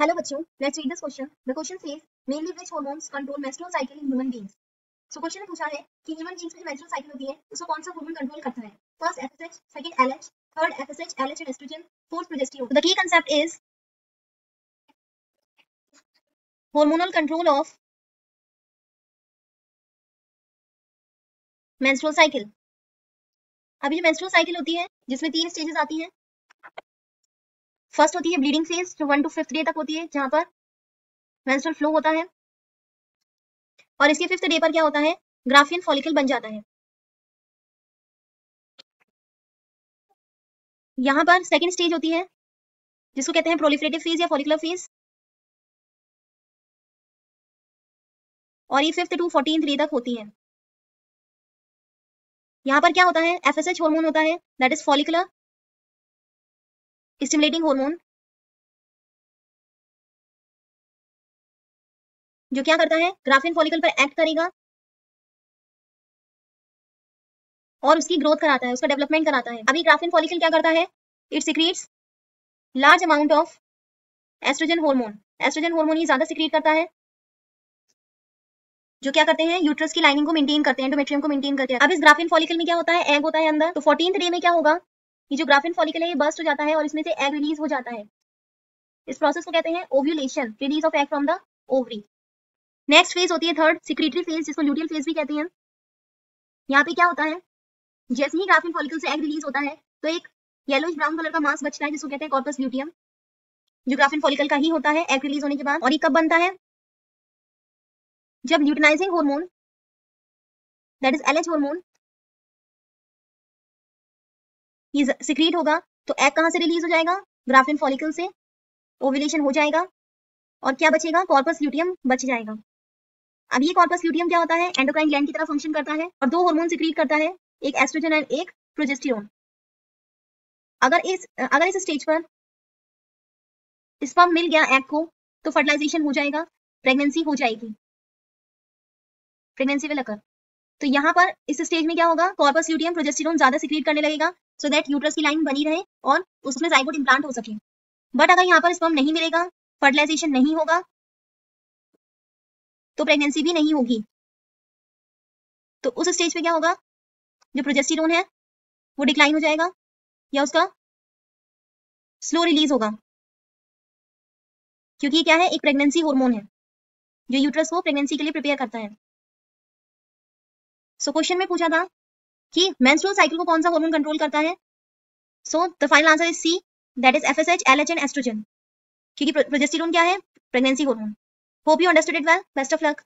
Hello बच्चों, let's read this question. The question says mainly which hormones control menstrual cycle in human beings. So question में पूछा है कि human beings में जो menstrual cycle होती है उसको कौन सा hormone control करता है. First FSH, second LH, third FSH, LH and estrogen, fourth progesterone. So the key concept is hormonal control of menstrual cycle. अभी जो menstrual cycle होती है जिसमें 3 stages आती हैं. फर्स्ट होती है ब्लीडिंग फेज जो 1 to 5th डे तक होती है जहां पर मेंस्ट्रुअल फ्लो होता है और इसके 5th डे पर क्या होता है, ग्राफियन फॉलिकल बन जाता है. यहाँ पर सेकंड स्टेज होती है जिसको कहते हैं प्रोलिफरेटिव फेज या फॉलिकुलर फेज और ये 5th to 14th डे तक होती है. यहाँ पर क्या होता है, एफएसएच हार्मोन होता है that is follicular stimulating hormone जो क्या करता है, ग्राफियन फॉलिकल पर एक्ट करेगा और उसकी ग्रोथ कराता है, उसका डेवलपमेंट कराता है. अभी ग्राफियन फॉलिकल क्या करता है, it secretes large amount of estrogen hormone. Estrogen hormone ही ज्यादा सिक्रीट करता है जो क्या करते हैं, यूट्रस की लाइनिंग को मेंटेन करते हैं, एंडोमेट्रियम को मेंटेन करते हैं. अब इस ग्राफियन फॉलिकल में क्या होता है, एग होता है अंदर. तो 14th डे में क्या होगा, ये जो ग्राफियन फॉलिकल है ये बर्स्ट हो जाता है और इसमें से एग रिलीज हो जाता है. इस प्रोसेस को कहते हैं ovulation, release of egg from the ovary. Next phase होती है थर्ड सिक्रीटरी फेज जिसको ल्यूटियल फेज भी कहते हैं. यहाँ पे क्या होता है, जैसे ही ग्राफियन फॉलिकल से एग रिलीज होता है तो एक येलोइश ब्राउन कलर का मास बचता है जिसको कहते हैं कॉर्पस ल्यूटियम जो ग्राफियन फॉलिकल का ही होता है एग रिलीज होने के बाद. और ये कब बनता है, जब luteinizing hormone that is LH hormone ये सिक्रीट होगा तो एग कहां से रिलीज हो जाएगा, ग्राफियन फॉलिकल से. ओव्यूलेशन हो जाएगा और क्या बचेगा, कॉर्पस ल्यूटियम बच जाएगा. अब ये कॉर्पस ल्यूटियम क्या होता है, एंडोक्राइन ग्लैंड की तरह फंक्शन करता है और 2 हार्मोन सिक्रीट करता है, एक एस्ट्रोजन एंड एक प्रोजेस्टेरोन. अगर इस स्टेज पर स्पर्म मिल गया एग को तो फर्टिलाइजेशन हो जाएगा, प्रेगनेंसी हो जाएगी, प्रेगनेंसी विल अकर. तो यहाँ पर इस स्टेज में क्या होगा, कॉर्पस ल्यूटियम प्रोजेस्टेरोन ज्यादा सिक्रीट करने लगेगा सो दैट यूट्रस की लाइन बनी रहे और उसमें जाइगोट इम्प्लांट हो सके. बट अगर यहाँ पर स्पर्म नहीं मिलेगा, फर्टिलाइजेशन नहीं होगा तो प्रेगनेंसी भी नहीं होगी. तो उस स्टेज पे क्या होगा, जो प्रोजेस्टेरोन है वो डिक्लाइन हो जाएगा या उसका स्लो रिलीज होगा क्योंकि क्या है, एक प्रेगनेंसी हार्मोन है जो यूट्रस को प्रेगनेंसी के लिए प्रिपेयर करता है. सो क्वेश्चन में पूछा था कि मेंस्ट्रुअल साइकिल को कौन सा हार्मोन कंट्रोल करता है. So the final answer is C that is FSH, LH and oestrogen क्योंकि प्रोजेस्टेरोन क्या है, pregnancy hormone. Hope you understood it well. Best of luck.